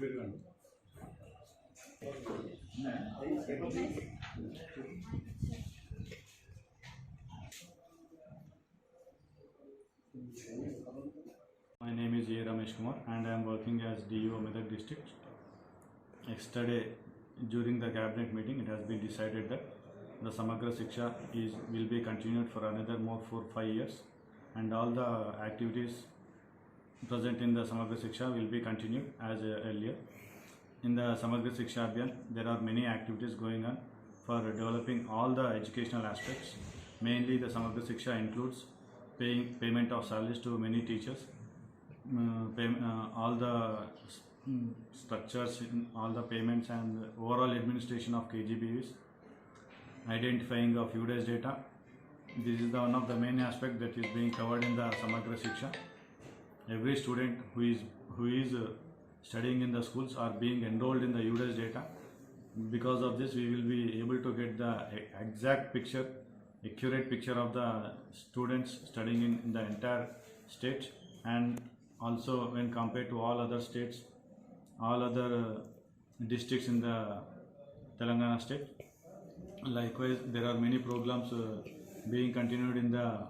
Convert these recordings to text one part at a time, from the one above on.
My name is A. Ramesh Kumar and I am working as DO Medak district. Yesterday, during the cabinet meeting, it has been decided that the Samagra Shiksha will be continued for another more 4-5 years, and all the activities present in the Samagra Shiksha will be continued as earlier. In the Samagra Shiksha Abhiyan, there are many activities going on for developing all the educational aspects. Mainly, the Samagra Shiksha includes payment of salaries to many teachers, all the structures, all the payments and overall administration of KGBVs, identifying of UDAS data. This is one of the main aspects that is being covered in the Samagra Shiksha. Every student who is studying in the schools are being enrolled in the UDAS data. Because of this, we will be able to get the exact picture, accurate picture of the students studying in the entire state, and also when compared to all other states, all other districts in the Telangana state. Likewise, there are many programs being continued in the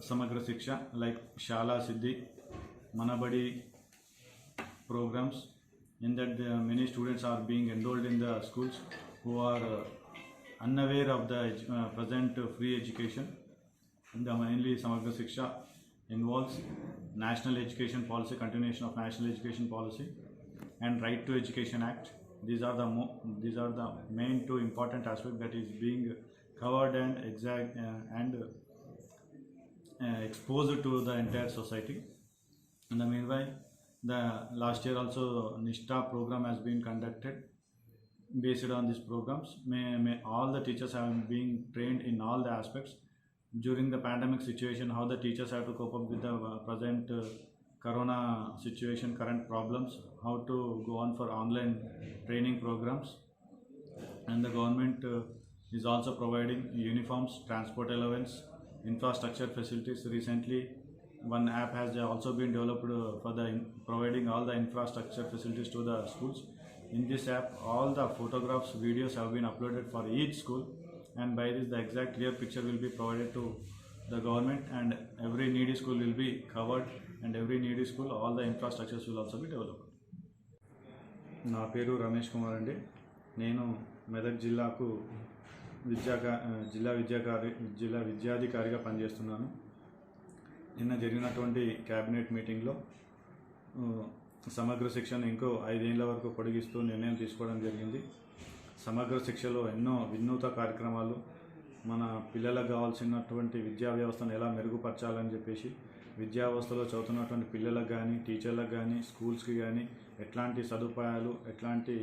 Samagra Shiksha, like Shala Siddhi, Manabadi programs. In that, many students are being enrolled in the schools who are unaware of the present free education. The mainly Samagra Shiksha involves National Education Policy, continuation of National Education Policy, and Right to Education Act. These are the main two important aspects that is being covered and exposed to the entire society. In the meanwhile, the last year also Nishta program has been conducted. Based on these programs, all the teachers have been trained in all the aspects. During the pandemic situation, how the teachers have to cope up with the present corona situation, current problems, how to go on for online training programs. And the government is also providing uniforms, transport allowance, infrastructure facilities. Recently, one app has also been developed for providing all the infrastructure facilities to the schools. In this app, all the photographs, videos have been uploaded for each school, and by this the exact clear picture will be provided to the government, and every needy school will be covered, and every needy school all the infrastructures will also be developed. నా పేరు రమేష్ కుమార్ అండి. నేను మెదక్ జిల్లాకు జిల్లా విద్యాధికారిగా పనిచేస్తున్నాను. నిన్న జరిగినటువంటి cabinet మీటింగ్లో సమగ్ర శిక్షను ఇంకో 5 ఏళ్ల వరకు పొడిగిస్తూ నిర్ణయం తీసుకోవడం జరిగింది. సమగ్ర శిక్షలో ఎన్నో వినూత్న కార్యక్రమాలు, మన పిల్లలకు కావాల్సినటువంటి విద్యా వ్యవస్థను ఎలా మెరుగుపరచాలని చెప్పేసి, విద్యా వ్యవస్థలో చదువుతున్నటువంటి పిల్లలకు కానీ, టీచర్లకు కానీ, స్కూల్స్కి కానీ ఎట్లాంటి సదుపాయాలు, ఎట్లాంటి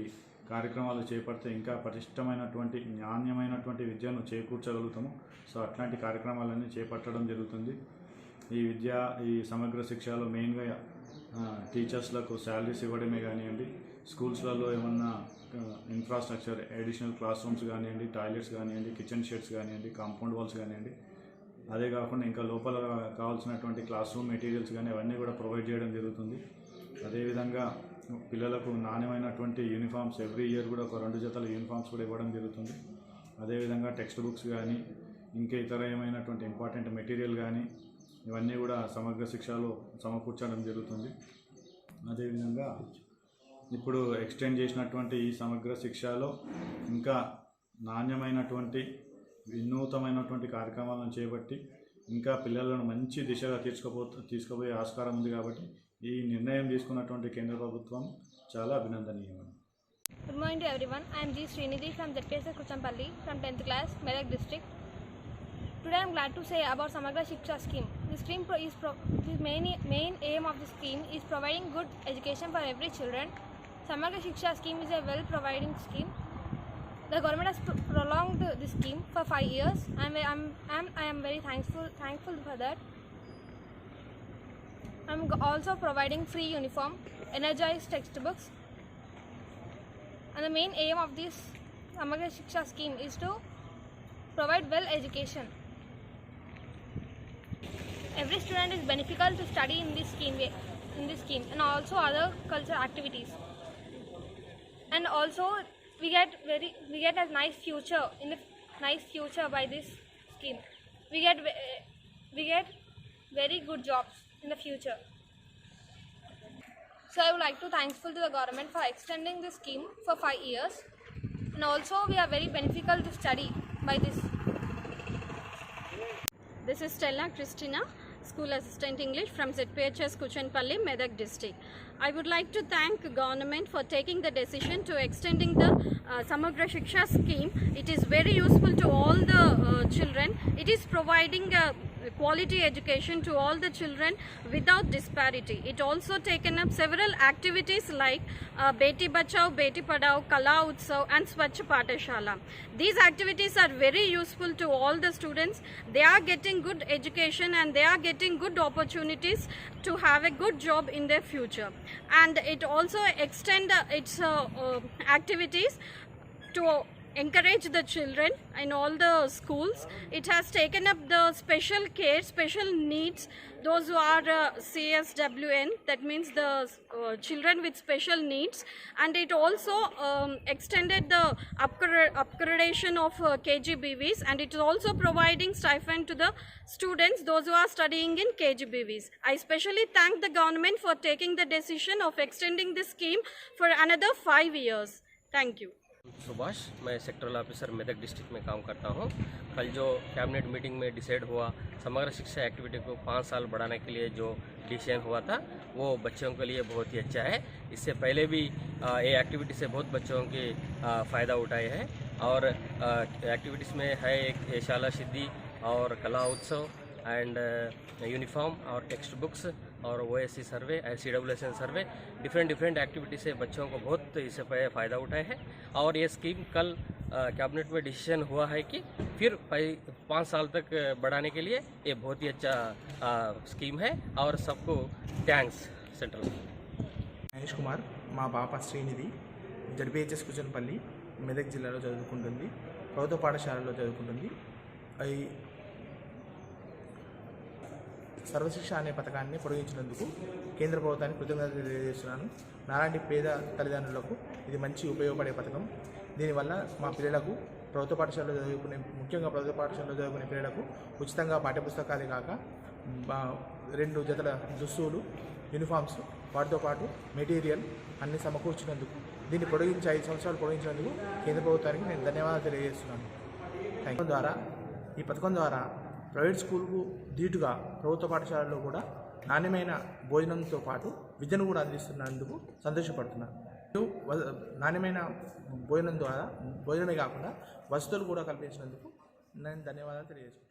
కార్యక్రమాలు చేపడితే ఇంకా పటిష్టమైనటువంటి నాణ్యమైనటువంటి విద్యను చేకూర్చగలుగుతాము. సో అట్లాంటి కార్యక్రమాలన్నీ చేపట్టడం జరుగుతుంది. ఈ సమగ్ర శిక్షలో మెయిన్గా టీచర్స్లకు శాలరీస్ ఇవ్వడమే కానివ్వండి, స్కూల్స్లలో ఏమన్నా ఇన్ఫ్రాస్ట్రక్చర్, అడిషనల్ క్లాస్ రూమ్స్ కానివ్వండి, టాయిలెట్స్ కానివ్వండి, కిచెన్ షెడ్స్ కానివ్వండి, కాంపౌండ్ వాల్స్ కానివ్వండి, అదే కాకుండా ఇంకా లోపల కావాల్సినటువంటి క్లాస్ రూమ్ మెటీరియల్స్ కానీ అవన్నీ కూడా ప్రొవైడ్ చేయడం జరుగుతుంది. అదేవిధంగా పిల్లలకు నాణ్యమైనటువంటి యూనిఫామ్స్ ఎవ్రీ ఇయర్ కూడా ఒక 2 జతల యూనిఫామ్స్ కూడా ఇవ్వడం జరుగుతుంది. అదేవిధంగా టెక్స్ట్ బుక్స్ కానీ, ఇంకా ఇతర ఏమైనటువంటి ఇంపార్టెంట్ మెటీరియల్ కానీ ఇవన్నీ కూడా సమగ్ర శిక్షలో సమకూర్చడం జరుగుతుంది. అదేవిధంగా ఇప్పుడు ఎక్స్టెండ్ చేసినటువంటి ఈ సమగ్ర శిక్షలో ఇంకా నాణ్యమైనటువంటి వినూతమైనటువంటి కార్యక్రమాలను చేపట్టి ఇంకా పిల్లలను మంచి దిశగా తీసుకుపోయే ఆస్కారం ఉంది. కాబట్టి ఈ నిర్ణయం తీసుకున్నటువంటి కేంద్ర ప్రభుత్వం చాలా అభినందనీయం. Good morning to everyone. I am G. Srinidhi from ZPSS Kuchampalli from 10th class, Medak district. Today I am glad to say about Samagra Shiksha scheme. This scheme the main aim of the scheme is providing good education for every children. Samagra Shiksha scheme is a well-providing scheme. The government has prolonged this scheme for 5 years. I am very thankful for that. I am also providing free uniform, energized textbooks, and the main aim of this Samagra Shiksha scheme is to provide well education. Every student is beneficial to study in this scheme and also other cultural activities. and also we get a nice future by this scheme. We get very good jobs in the future. So I would like to thankful to the government for extending this scheme for 5 years, and also we are very beneficial to study by this. This is Stella Christina, School Assistant English from ZPHS Kuchenpalli, Medak District. I would like to thank government for taking the decision to extending the Samagra Shiksha scheme. It is very useful to all the children. It is providing quality education to all the children without disparity. It also taken up several activities like Beti Bachao, Beti Padhao, Kala Utsav and Swachh Pathashala. These activities are very useful to all the students. They are getting good education and they are getting good opportunities to have a good job in their future. And it also extend its activities to encourage the children in all the schools. It has taken up the special care, special needs, those who are CSWN, that means the children with special needs, and it also extended the upgradation of KGBVs, and it is also providing stipend to the students, those who are studying in KGBVs. I especially thank the government for taking the decision of extending this scheme for another 5 years. Thank you. Subhash, मैं sectoral officer Medak district में काम करता हूं। कल जो cabinet meeting में decide हुआ समग्र शिक्षा एक्टिविटी को 5 साल बढ़ाने के लिए जो डिसीजन हुआ था वो बच्चों के लिए बहुत ही अच्छा है। इससे पहले भी ये एक्टिविटी से बहुत बच्चों के फ़ायदा उठाए हैं और एक्टिविटीज़ में है एक शाला सिद्धि और कला उत्सव एंड यूनिफॉर्म और टेक्स्ट बुक्स और OSC सर्वे और CWSN सर्वे डिफरेंट एक्टिविटी से बच्चों को बहुत इससे फ़ायदा उठाए हैं। और ये स्कीम कल कैबिनेट में डिसीजन हुआ है कि फिर 5 साल तक बढ़ाने के लिए ये बहुत ही अच्छा स्कीम है और सबको थैंक्स सेंट्रल। మహేష్ కుమార్ మా పాప శ్రీనిధి జడ్పిహెచ్ఎస్ కుచన్పల్లి మెదక్ జిల్లాలో చదువుకుంటుంది, ప్రభుత్వ పాఠశాలలో చదువుకుంటుంది. ఈ సర్వశిక్ష అనే పథకాన్ని పొడిగించినందుకు కేంద్ర ప్రభుత్వానికి కృతజ్ఞతలు తెలియజేస్తున్నాను. నాలాంటి పేద తల్లిదండ్రులకు ఇది మంచి ఉపయోగపడే పథకం. దీనివల్ల మా పిల్లలకు ముఖ్యంగా ప్రభుత్వ పాఠశాలలో చదువుకునే పిల్లలకు ఉచితంగా పాఠ్యపుస్తకాలే కాక 2 జతల దుస్తులు, యూనిఫామ్స్, వాటితో పాటు మెటీరియల్ అన్ని సమకూర్చినందుకు, దీన్ని 5 సంవత్సరాలు పొడిగించినందుకు కేంద్ర ప్రభుత్వానికి నేను ధన్యవాదాలు తెలియజేస్తున్నాను. ఈ పథకం ద్వారా ప్రైవేట్ స్కూల్కు ధీటుగా ప్రభుత్వ పాఠశాలలో కూడా నాణ్యమైన భోజనంతో పాటు విద్యను కూడా అందిస్తున్నందుకు సంతోషపడుతున్నాను. నాణ్యమైన భోజనమే కాకుండా వసతులు కూడా కల్పించినందుకు నేను ధన్యవాదాలు తెలియజేస్తున్నాను.